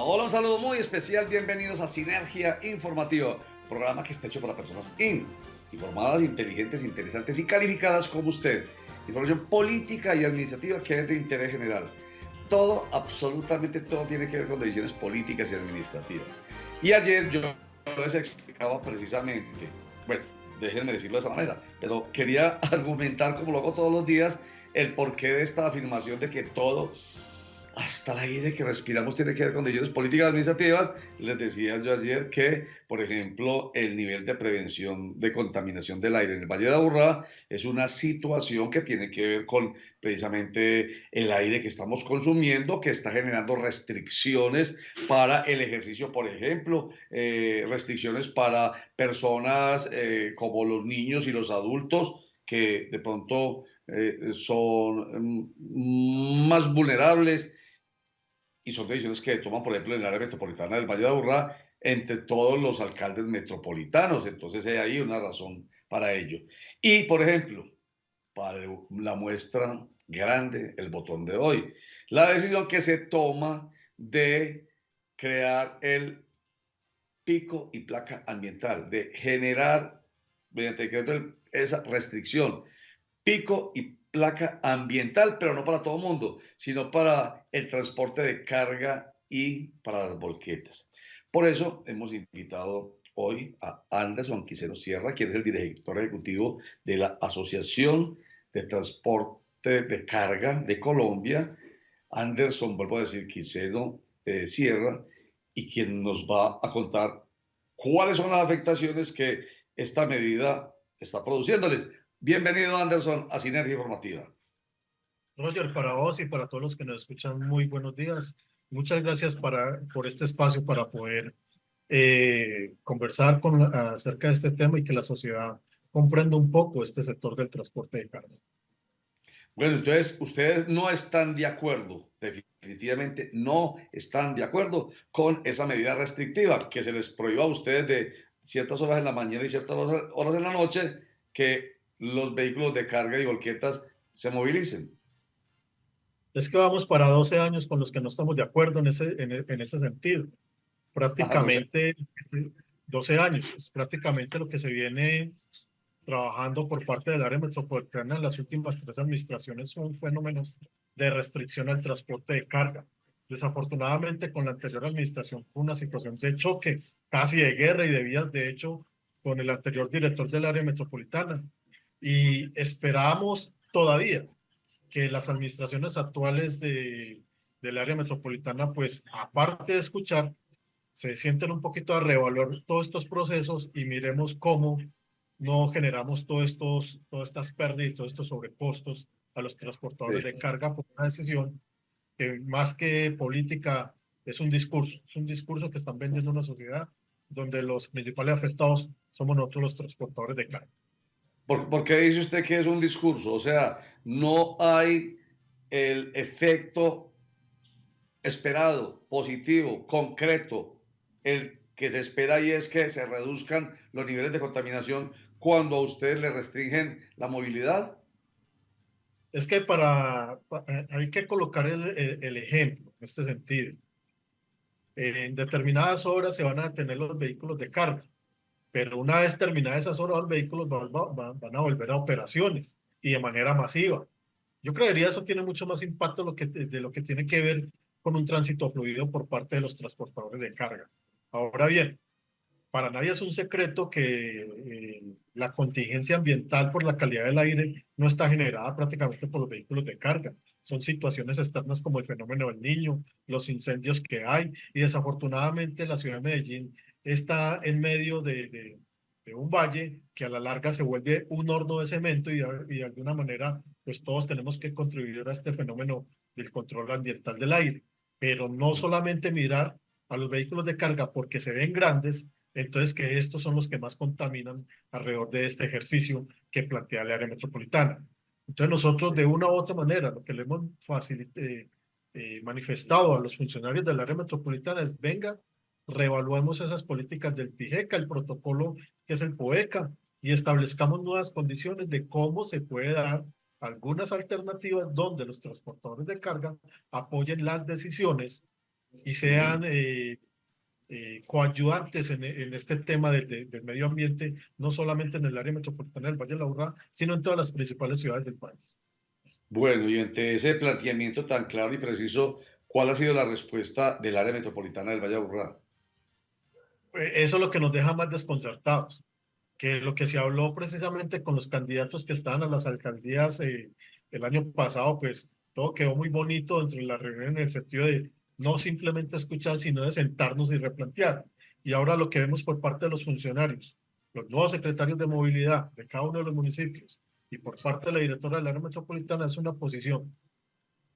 Hola, un saludo muy especial. Bienvenidos a Sinergia Informativa, programa que está hecho para personas informadas, inteligentes, interesantes y calificadas como usted. Información política y administrativa que es de interés general. Todo, absolutamente todo tiene que ver con decisiones políticas y administrativas. Y ayer yo les explicaba precisamente, bueno, déjenme decirlo de esa manera, pero quería argumentar, como lo hago todos los días, el porqué de esta afirmación de que todo, hasta el aire que respiramos, tiene que ver con decisiones políticas administrativas. Les decía yo ayer que, por ejemplo, el nivel de prevención de contaminación del aire en el Valle de Aburrá es una situación que tiene que ver con precisamente el aire que estamos consumiendo, que está generando restricciones para el ejercicio, por ejemplo, restricciones para personas como los niños y los adultos que de pronto son más vulnerables, y son decisiones que toman, por ejemplo, en el área metropolitana del Valle de Aburrá, entre todos los alcaldes metropolitanos. Entonces hay ahí una razón para ello. Y, por ejemplo, para la muestra grande, el botón de hoy, la decisión que se toma de crear el pico y placa ambiental, de generar, mediante decreto, esa restricción, pico y placa ambiental, pero no para todo el mundo, sino para el transporte de carga y para las volquetas. Por eso hemos invitado hoy a Anderson Quiseno Sierra, quien es el director ejecutivo de la Asociación de Transporte de Carga de Colombia. Anderson, vuelvo a decir, Quiseno Sierra, y quien nos va a contar cuáles son las afectaciones que esta medida está produciéndoles. Bienvenido, Anderson, a Sinergia Informativa. Roger, para vos y para todos los que nos escuchan, muy buenos días. Muchas gracias por este espacio para poder conversar acerca de este tema y que la sociedad comprenda un poco este sector del transporte de carga. Bueno, entonces ustedes no están de acuerdo, definitivamente no están de acuerdo con esa medida restrictiva que se les prohíba a ustedes de ciertas horas en la mañana y ciertas horas en la noche que los vehículos de carga y volquetas se movilicen. Es que vamos para 12 años con los que no estamos de acuerdo en ese sentido. No sé. Prácticamente 12 años, es prácticamente lo que se viene trabajando por parte del área metropolitana en las últimas 3 administraciones. Son fenómenos de restricción al transporte de carga. Desafortunadamente, con la anterior administración fue una situación de choque, casi de guerra y de vías de hecho con el anterior director del área metropolitana. Y esperamos todavía que las administraciones actuales del área metropolitana, pues aparte de escuchar, se sienten un poquito a reevaluar todos estos procesos y miremos cómo no generamos todas estas pérdidas y todos estos sobrecostos a los transportadores Sí. de carga por una decisión que más que política es un discurso que están vendiendo una sociedad donde los principales afectados somos nosotros los transportadores de carga. ¿Por qué dice usted que es un discurso? O sea, no hay el efecto esperado, positivo, concreto, el que se espera, y es que se reduzcan los niveles de contaminación cuando a ustedes le restringen la movilidad. Es que hay que colocar el ejemplo en este sentido. En determinadas horas se van a detener los vehículos de carga, pero una vez terminadas esas horas, los vehículos van a volver a operaciones y de manera masiva. Yo creería eso tiene mucho más impacto de lo que tiene que ver con un tránsito fluido por parte de los transportadores de carga. Ahora bien, para nadie es un secreto que la contingencia ambiental por la calidad del aire no está generada prácticamente por los vehículos de carga. Son situaciones externas como el fenómeno del Niño, los incendios que hay, y desafortunadamente la ciudad de Medellín está en medio de un valle que a la larga se vuelve un horno de cemento y de alguna manera pues todos tenemos que contribuir a este fenómeno del control ambiental del aire. Pero no solamente mirar a los vehículos de carga porque se ven grandes, entonces que estos son los que más contaminan alrededor de este ejercicio que plantea el área metropolitana. Entonces nosotros de una u otra manera lo que le hemos manifestado a los funcionarios del área metropolitana es venga, reevaluemos esas políticas del PIGECA, el protocolo que es el POECA, y establezcamos nuevas condiciones de cómo se puede dar algunas alternativas donde los transportadores de carga apoyen las decisiones y Sí. sean coayudantes en este tema del medio ambiente, no solamente en el área metropolitana del Valle de la Aburrá, sino en todas las principales ciudades del país. Bueno, y ante ese planteamiento tan claro y preciso, ¿cuál ha sido la respuesta del área metropolitana del Valle de Aburrá? Eso es lo que nos deja más desconcertados, que lo que se habló precisamente con los candidatos que estaban a las alcaldías el año pasado, pues todo quedó muy bonito dentro de la reunión en el sentido de no simplemente escuchar, sino de sentarnos y replantear. Y ahora lo que vemos por parte de los funcionarios, los nuevos secretarios de movilidad de cada uno de los municipios y por parte de la directora del área metropolitana es una posición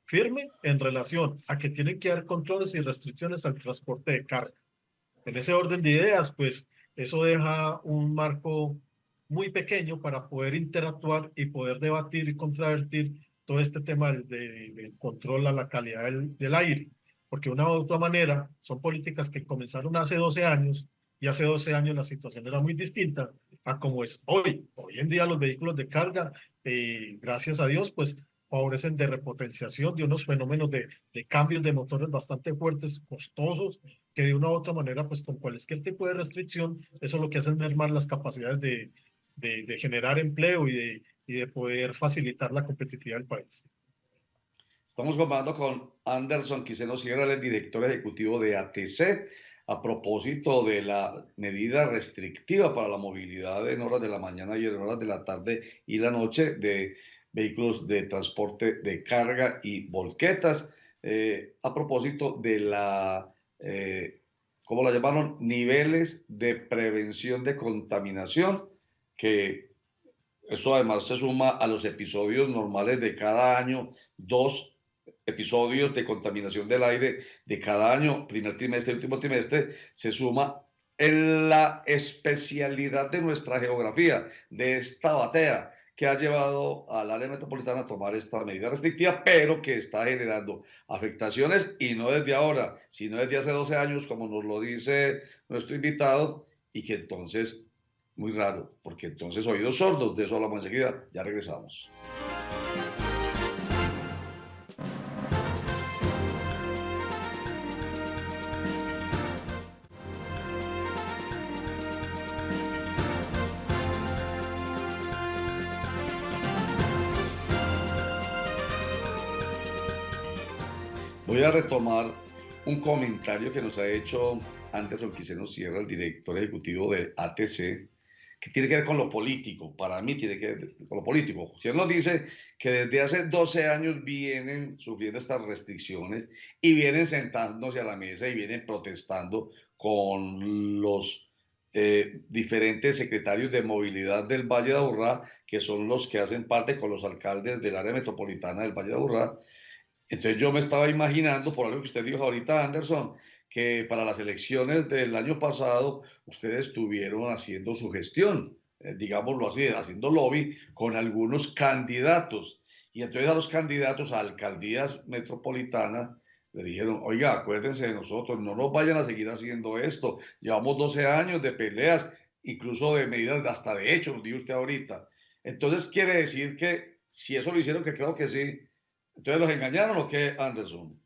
firme en relación a que tienen que haber controles y restricciones al transporte de carga. En ese orden de ideas, pues eso deja un marco muy pequeño para poder interactuar y poder debatir y contravertir todo este tema del control a la calidad del aire. Porque de una u otra manera son políticas que comenzaron hace 12 años y hace 12 años la situación era muy distinta a como es hoy. Hoy en día los vehículos de carga, gracias a Dios, pues favorecen de repotenciación de unos fenómenos de cambios de motores bastante fuertes, costosos, que de una u otra manera, pues con cualquier tipo de restricción, eso lo que hace es mermar las capacidades de generar empleo y de poder facilitar la competitividad del país. Estamos conversando con Anderson Quiseno Sierra, el director ejecutivo de ATC, a propósito de la medida restrictiva para la movilidad en horas de la mañana y en horas de la tarde y la noche de vehículos de transporte de carga y volquetas, a propósito de ¿cómo la llamaron? Niveles de prevención de contaminación, que eso además se suma a los episodios normales de cada año, dos episodios de contaminación del aire de cada año, primer trimestre, último trimestre, se suma en la especialidad de nuestra geografía, de esta batea que ha llevado al área metropolitana a tomar esta medida restrictiva, pero que está generando afectaciones y no desde ahora, sino desde hace 12 años, como nos lo dice nuestro invitado, y que entonces, muy raro, porque entonces oídos sordos, de eso hablamos enseguida, ya regresamos. Voy a retomar un comentario que nos ha hecho Anderson Quiseno Sierra, el director ejecutivo de ATC, que tiene que ver con lo político. Para mí tiene que ver con lo político. Si él nos dice que desde hace 12 años vienen sufriendo estas restricciones y vienen sentándose a la mesa y vienen protestando con los diferentes secretarios de movilidad del Valle de Aburrá, que son los que hacen parte con los alcaldes del área metropolitana del Valle de Aburrá. Entonces yo me estaba imaginando, por algo que usted dijo ahorita, Anderson, que para las elecciones del año pasado ustedes estuvieron haciendo su gestión, digámoslo así, haciendo lobby con algunos candidatos. Y entonces a los candidatos a alcaldías metropolitanas le dijeron, oiga, acuérdense de nosotros, no nos vayan a seguir haciendo esto. Llevamos 12 años de peleas, incluso de medidas hasta de hecho, lo dijo usted ahorita. Entonces quiere decir que si eso lo hicieron, que creo que sí, entonces, ¿los engañaron o qué, Anderson?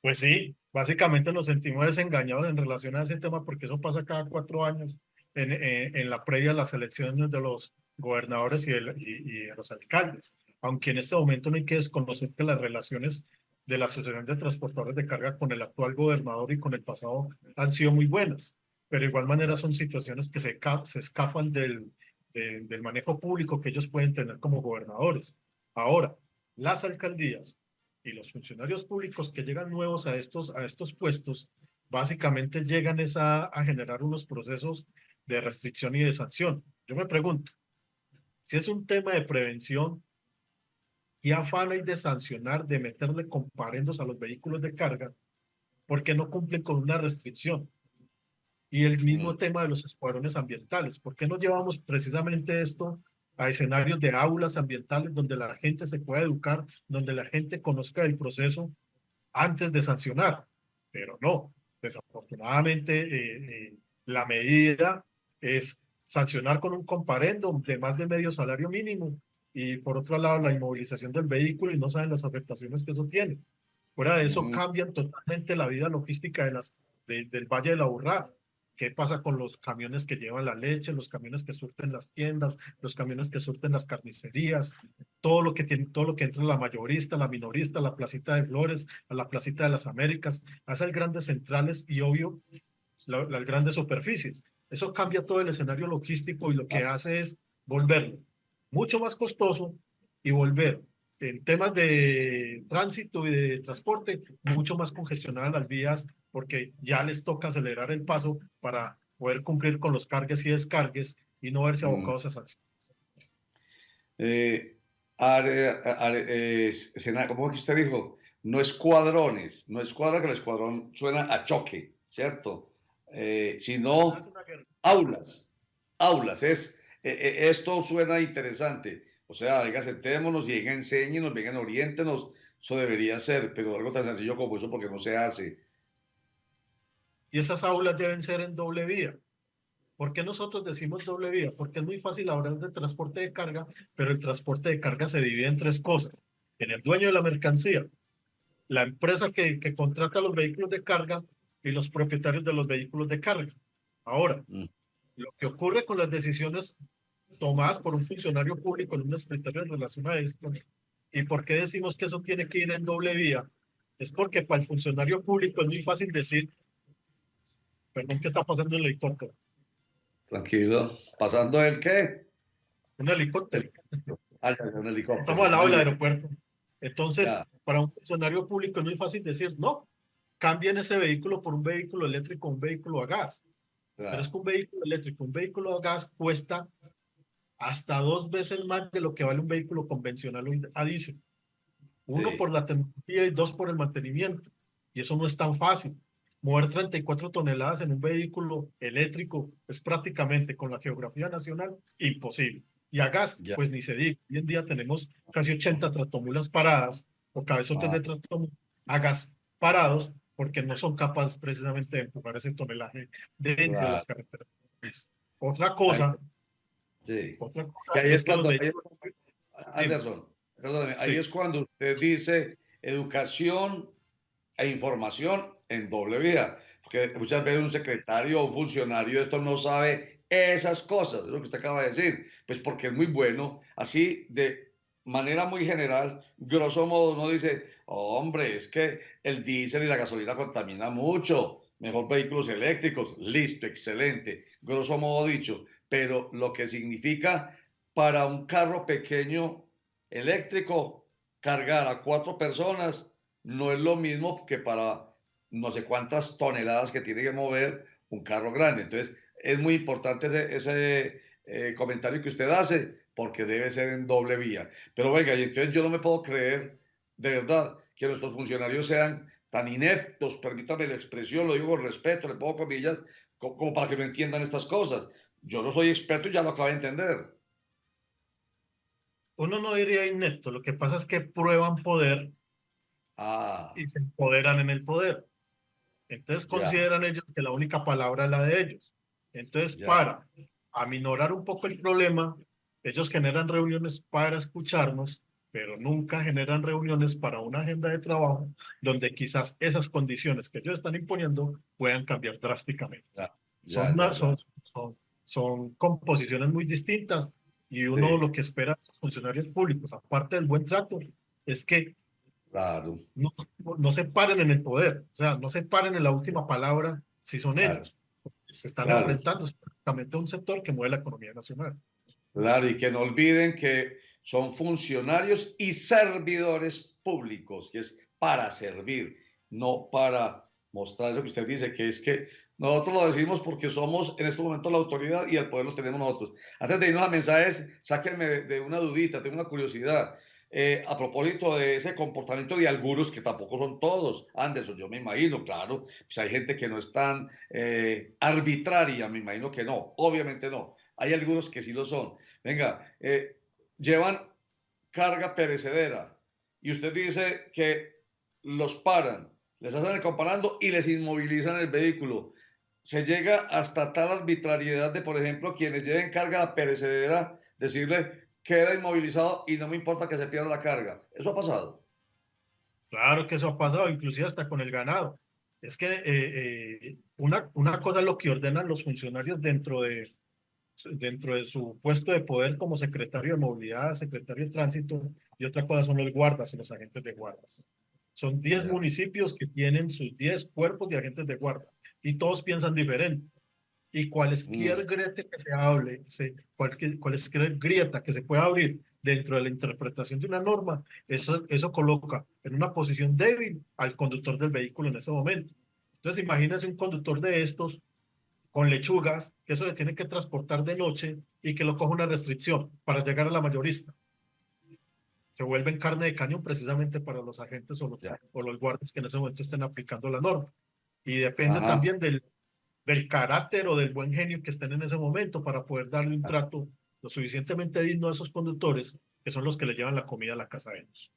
Pues sí, básicamente nos sentimos desengañados en relación a ese tema porque eso pasa cada 4 años en la previa a las elecciones de los gobernadores y de los alcaldes. Aunque en este momento no hay que desconocer que las relaciones de la Asociación de Transportadores de Carga con el actual gobernador y con el pasado han sido muy buenas, pero de igual manera son situaciones que se escapan del manejo público que ellos pueden tener como gobernadores. Ahora, las alcaldías y los funcionarios públicos que llegan nuevos a estos puestos, básicamente llegan a generar unos procesos de restricción y de sanción. Yo me pregunto, si es un tema de prevención, ¿qué afán hay de sancionar, de meterle comparendos a los vehículos de carga, porque no cumplen con una restricción? Y el mismo Mm. tema de los escuadrones ambientales. ¿Por qué no llevamos precisamente esto a escenarios de aulas ambientales donde la gente se pueda educar, donde la gente conozca el proceso antes de sancionar? Pero no, desafortunadamente la medida es sancionar con un comparendo de más de medio salario mínimo y por otro lado la inmovilización del vehículo y no saben las afectaciones que eso tiene. Fuera de eso, Mm, cambian totalmente la vida logística del Valle de la Urrá. ¿Qué pasa con los camiones que llevan la leche, los camiones que surten las tiendas, los camiones que surten las carnicerías, todo lo que tiene, todo lo que entra en la mayorista, la minorista, la placita de Flores, a la placita de las Américas, a esas grandes centrales y obvio las grandes superficies? Eso cambia todo el escenario logístico y lo ah, que hace es volverlo mucho más costoso y volver en temas de tránsito y de transporte mucho más congestionadas las vías porque ya les toca acelerar el paso para poder cumplir con los cargues y descargues y no verse mm. abocados a sanciones. Eh, ¿Cómo fue que usted dijo? No escuadrones, no escuadra, que el escuadrón suena a choque, ¿cierto? Sino aulas, aulas. Esto suena interesante. O sea, venga, sentémonos, lleguen, enséñenos, vengan, oriéntenos. Eso debería ser, pero algo tan sencillo como eso porque no se hace. Y esas aulas deben ser en doble vía. ¿Por qué nosotros decimos doble vía? Porque es muy fácil hablar de transporte de carga, pero el transporte de carga se divide en tres cosas. En el dueño de la mercancía, la empresa que contrata los vehículos de carga y los propietarios de los vehículos de carga. Ahora, Mm, lo que ocurre con las decisiones tomadas por un funcionario público en un escritorio en relación a esto, y por qué decimos que eso tiene que ir en doble vía, es porque para el funcionario público es muy fácil decir, perdón, ¿qué está pasando en el helicóptero? tranquilo. ¿Pasando el qué? Un helicóptero. El, un Estamos helicóptero. al lado Muy del bien. aeropuerto. Entonces, Ya, para un funcionario público es muy fácil decir, no, cambien ese vehículo por un vehículo eléctrico, un vehículo a gas. Pero es ya, que un vehículo eléctrico, un vehículo a gas cuesta hasta 2 veces más de lo que vale un vehículo convencional o a diésel. Uno sí, por la tecnología y dos por el mantenimiento. Y eso no es tan fácil. Mover 34 toneladas en un vehículo eléctrico es prácticamente con la geografía nacional imposible. Y a gas, ya. pues ni se diga. Hoy en día tenemos casi 80 tractomulas paradas o cabezotes Ah, de tractomula a gas parados porque no son capaces precisamente de empujar ese tonelaje dentro de las claro. carreteras. Otra Ahí, cosa, sí. otra Que cosa ahí es es que los cuando, vehículos, dime, Anderson, perdóname, ahí sí, es cuando usted dice educación e información en doble vía. Porque muchas veces un secretario o un funcionario de esto no sabe esas cosas, es lo que usted acaba de decir. Pues porque es muy bueno, así de manera muy general, grosso modo, uno dice, hombre, es que el diésel y la gasolina contamina mucho, mejor vehículos eléctricos, listo, excelente, grosso modo dicho, pero lo que significa para un carro pequeño eléctrico cargar a 4 personas no es lo mismo que para no sé cuántas toneladas que tiene que mover un carro grande. Entonces, es muy importante ese comentario que usted hace, porque debe ser en doble vía. Pero venga, y entonces yo no me puedo creer, de verdad, que nuestros funcionarios sean tan ineptos, permítame la expresión, lo digo con respeto, le pongo comillas, como para que no entiendan estas cosas. Yo no soy experto y ya lo acabo de entender. uno no diría inepto, lo que pasa es que prueban poder Ah, y se empoderan en el poder. Entonces ya, consideran ellos que la única palabra es la de ellos. Entonces, ya, para aminorar un poco el problema, ellos generan reuniones para escucharnos, pero nunca generan reuniones para una agenda de trabajo donde quizás esas condiciones que ellos están imponiendo puedan cambiar drásticamente. ya, Son, ya, ya, ya. son composiciones muy distintas y uno Sí, lo que espera de los funcionarios públicos, aparte del buen trato, es que claro, no, no se paren en el poder, o sea, no se paren en la última palabra si son claro, ellos. Se están claro. enfrentando prácticamente a un sector que mueve la economía nacional. Claro, y que no olviden que son funcionarios y servidores públicos, que es para servir, no para mostrar lo que usted dice, que es que nosotros lo decimos porque somos en este momento la autoridad y el poder lo tenemos nosotros. Antes de irnos a mensajes, sáquenme de una dudita, tengo una curiosidad. A propósito de ese comportamiento de algunos, que tampoco son todos, Anderson, yo me imagino, claro, pues hay gente que no es tan arbitraria, me imagino que no, obviamente no. Hay algunos que sí lo son. Venga, llevan carga perecedera y usted dice que los paran, les hacen el comparando y les inmovilizan el vehículo. Se llega hasta tal arbitrariedad de, por ejemplo, quienes lleven carga perecedera, decirle queda inmovilizado y no me importa que se pierda la carga. Eso ha pasado. Claro que eso ha pasado, inclusive hasta con el ganado. Es que una cosa es lo que ordenan los funcionarios dentro de su puesto de poder como secretario de movilidad, secretario de tránsito, y otra cosa son los guardas y los agentes de guardas. Son 10 Ya. municipios que tienen sus 10 cuerpos de agentes de guarda y todos piensan diferente. Y Mm, cualquier grieta que se hable, cualquier grieta que se pueda abrir dentro de la interpretación de una norma, eso coloca en una posición débil al conductor del vehículo en ese momento. Entonces, imagínese un conductor de estos con lechugas, que eso se tiene que transportar de noche y que lo coja una restricción para llegar a la mayorista. Se vuelven carne de cañón precisamente para los agentes ya. o los guardias que en ese momento estén aplicando la norma. Y depende Ajá. también del carácter o del buen genio que estén en ese momento para poder darle un trato lo suficientemente digno a esos conductores que son los que le llevan la comida a la casa de ellos.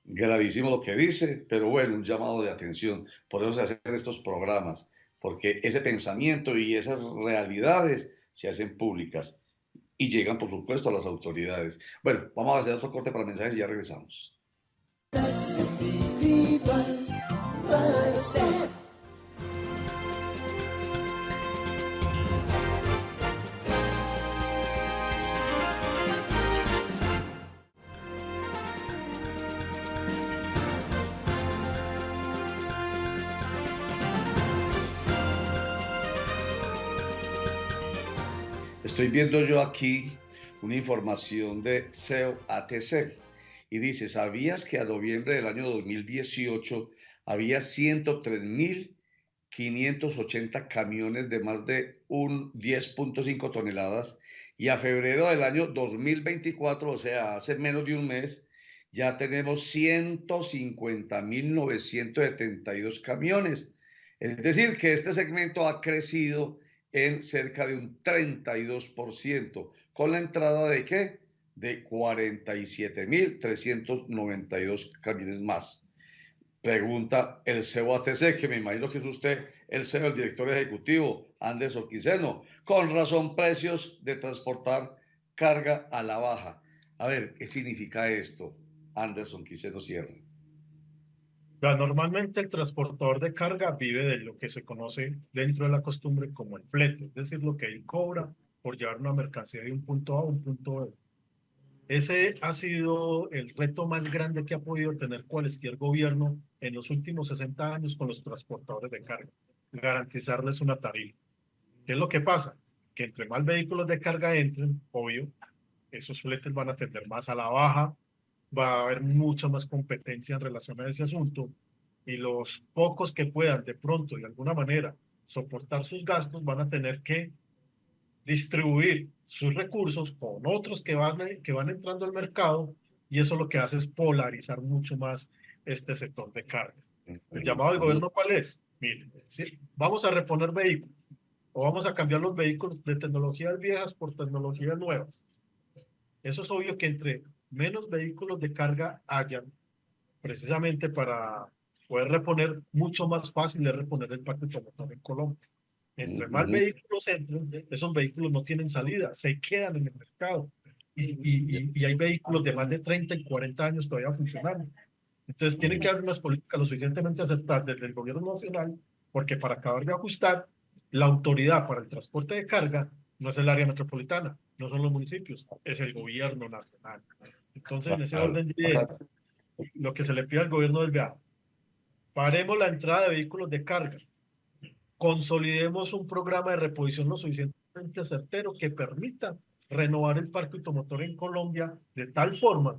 Gravísimo lo que dice, pero bueno, un llamado de atención. Por eso se hacen estos programas, porque ese pensamiento y esas realidades se hacen públicas y llegan, por supuesto, a las autoridades. Bueno, vamos a hacer otro corte para mensajes y ya regresamos. Estoy viendo yo aquí una información de SEO ATC y dice, ¿sabías que a noviembre del año 2018 había 103.580 camiones de más de un 10.5 toneladas y a febrero del año 2024, o sea, hace menos de un mes, ya tenemos 150.972 camiones? Es decir, que este segmento ha crecido en cerca de un 32%, con la entrada de ¿qué? De 47.392 camiones más. Pregunta el CEO ATC, que me imagino que es usted el CEO, el director ejecutivo, Anderson Quiseno. Con razón, precios de transportar carga a la baja. A ver, ¿qué significa esto, Anderson Quiseno Sierra? Normalmente el transportador de carga vive de lo que se conoce dentro de la costumbre como el flete, es decir, lo que él cobra por llevar una mercancía de un punto A a un punto B. Ese ha sido el reto más grande que ha podido tener cualquier gobierno en los últimos 60 años con los transportadores de carga, garantizarles una tarifa. ¿Qué es lo que pasa? Que entre más vehículos de carga entren, obvio, esos fletes van a tender más a la baja, va a haber mucha más competencia en relación a ese asunto y los pocos que puedan de pronto, de alguna manera, soportar sus gastos van a tener que distribuir sus recursos con otros que van entrando al mercado y eso lo que hace es polarizar mucho más este sector de carga. El llamado del gobierno, ¿cuál es? Mire, si vamos a reponer vehículos o vamos a cambiar los vehículos de tecnologías viejas por tecnologías nuevas. Eso es obvio que entre menos vehículos de carga hayan, precisamente para poder reponer, mucho más fácil es reponer el parque automotor en Colombia. Entre más vehículos entren, esos vehículos no tienen salida, se quedan en el mercado. Y hay vehículos de más de 30 y 40 años todavía funcionando. Entonces, tienen que haber unas políticas lo suficientemente acertadas desde el gobierno nacional, porque para acabar de ajustar, la autoridad para el transporte de carga no es el área metropolitana, no son los municipios, es el gobierno nacional. Entonces, en ese Claro. orden de ideas, lo que se le pide al gobierno del viaje, paremos la entrada de vehículos de carga, consolidemos un programa de reposición lo suficientemente certero que permita renovar el parque automotor en Colombia de tal forma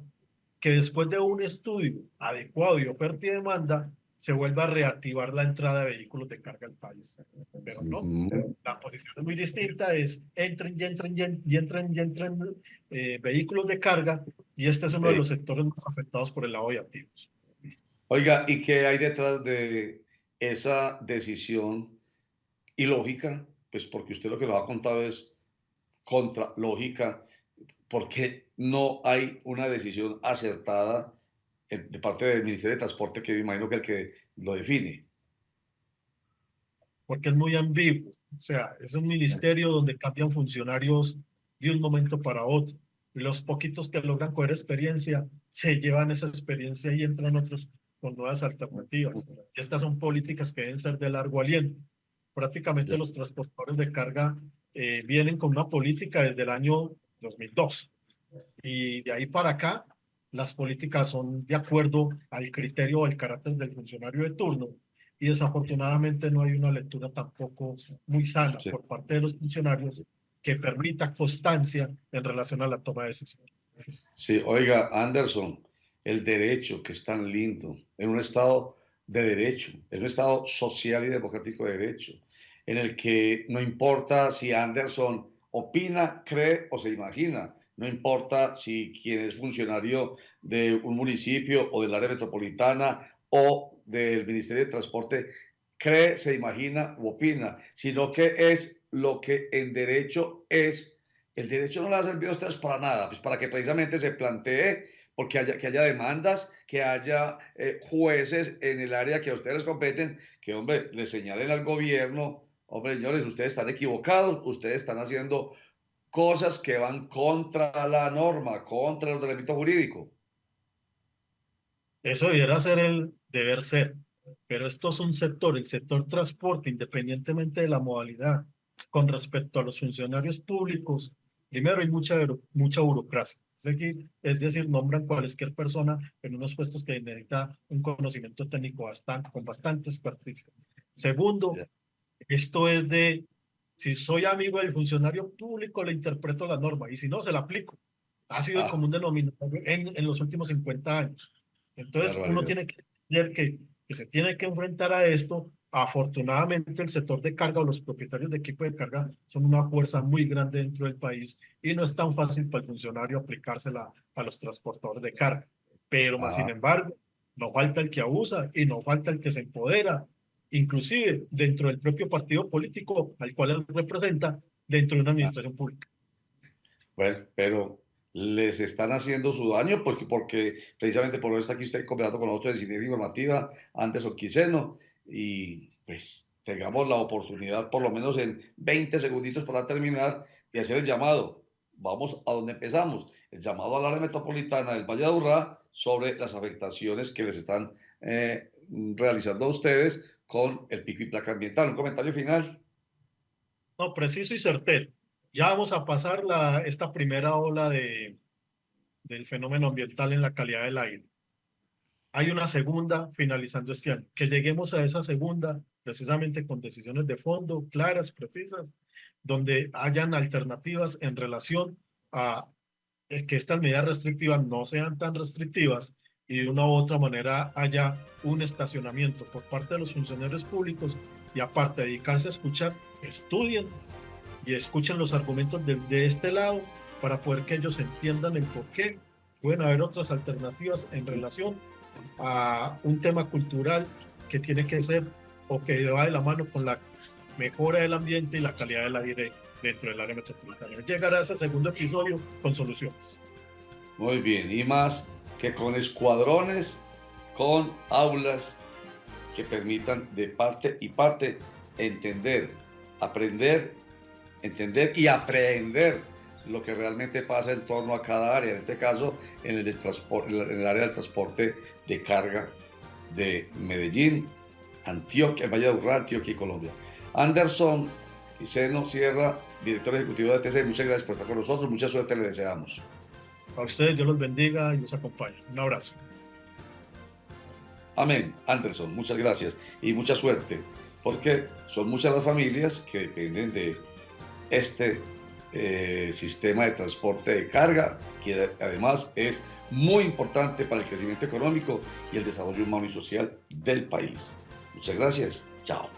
que después de un estudio adecuado y oferta y demanda, se vuelva a reactivar la entrada de vehículos de carga al país. Pero no, la posición es muy distinta, es entren y entren y entren y entren vehículos de carga y este es uno de los sectores más afectados por el lavado de activos. Oiga, ¿y qué hay detrás de esa decisión ilógica? Pues porque usted lo que nos ha contado es contra lógica, porque no hay una decisión acertada de parte del Ministerio de Transporte, que me imagino que el que lo define. Porque es muy ambiguo. O sea, es un ministerio donde cambian funcionarios de un momento para otro. Y los poquitos que logran coger experiencia se llevan esa experiencia y entran otros con nuevas alternativas. Estas son políticas que deben ser de largo aliento. Prácticamente Ya. los transportadores de carga vienen con una política desde el año 2002. Y de ahí para acá, las políticas son de acuerdo al criterio o al carácter del funcionario de turno. Y desafortunadamente no hay una lectura tampoco muy sana Sí. por parte de los funcionarios que permita constancia en relación a la toma de decisiones. Sí, oiga, Anderson, el derecho que es tan lindo, en un estado de derecho, en un estado social y democrático de derecho, en el que no importa si Anderson opina, cree o se imagina, no importa si quien es funcionario de un municipio o del área metropolitana o del Ministerio de Transporte cree, se imagina u opina, sino que es lo que en derecho es. El derecho no le ha servido a ustedes para nada, pues para que precisamente se plantee, porque que haya demandas, que haya jueces en el área que a ustedes les competen, que, hombre, le señalen al gobierno, hombre, señores, ustedes están equivocados, ustedes están haciendo cosas que van contra la norma, contra el ordenamiento jurídico. Eso debiera ser el deber ser, pero esto es un sector, el sector transporte, independientemente de la modalidad, con respecto a los funcionarios públicos, primero hay mucha burocracia. Es decir, nombran cualquier persona en unos puestos que necesita un conocimiento técnico bastante, con bastante expertise. Segundo, Ya. esto es de, si soy amigo del funcionario público, le interpreto la norma, y si no, se la aplico. Ha sido el Ah, común denominador en los últimos 50 años. qué Entonces, uno barbaridad. tiene que entender que se tiene que enfrentar a esto. Afortunadamente, el sector de carga o los propietarios de equipo de carga son una fuerza muy grande dentro del país y no es tan fácil para el funcionario aplicársela a los transportadores de carga. Pero, más sin Ah, embargo, no falta el que abusa y no falta el que se empodera, inclusive dentro del propio partido político al cual él representa, dentro de una ah. administración pública. Bueno, pero les están haciendo su daño porque precisamente por eso está aquí usted conversando con nosotros de Sinergia Informativa, Anderson Quiseno, y pues tengamos la oportunidad por lo menos en 20 segunditos para terminar y hacer el llamado. Vamos a donde empezamos, el llamado al área metropolitana del Valle de Aburrá sobre las afectaciones que les están realizando a ustedes con el pico y placa ambiental. Un comentario final. No, preciso y certero. Ya vamos a pasar esta primera ola del fenómeno ambiental en la calidad del aire. Hay una segunda finalizando este año. Que lleguemos a esa segunda precisamente con decisiones de fondo claras, precisas, donde hayan alternativas en relación a que estas medidas restrictivas no sean tan restrictivas y de una u otra manera haya un estacionamiento por parte de los funcionarios públicos y aparte dedicarse a escuchar, estudien y escuchen los argumentos de este lado para poder que ellos entiendan el por qué pueden haber otras alternativas en relación a un tema cultural que tiene que ser o que va de la mano con la mejora del ambiente y la calidad del aire dentro del área metropolitana. Llegará a ese segundo episodio con soluciones. Muy bien, y más que con escuadrones, con aulas que permitan de parte y parte entender, aprender, entender y aprender lo que realmente pasa en torno a cada área, en este caso en el área del transporte de carga de Medellín, Antioquia, el Valle de Aburrá, Antioquia y Colombia. Anderson Quiseno Sierra, director ejecutivo de ATC, muchas gracias por estar con nosotros, mucha suerte le deseamos. A ustedes, Dios los bendiga y los acompañe. Un abrazo. Amén. Anderson, muchas gracias y mucha suerte, porque son muchas las familias que dependen de este sistema de transporte de carga, que además es muy importante para el crecimiento económico y el desarrollo humano y social del país. Muchas gracias. Chao.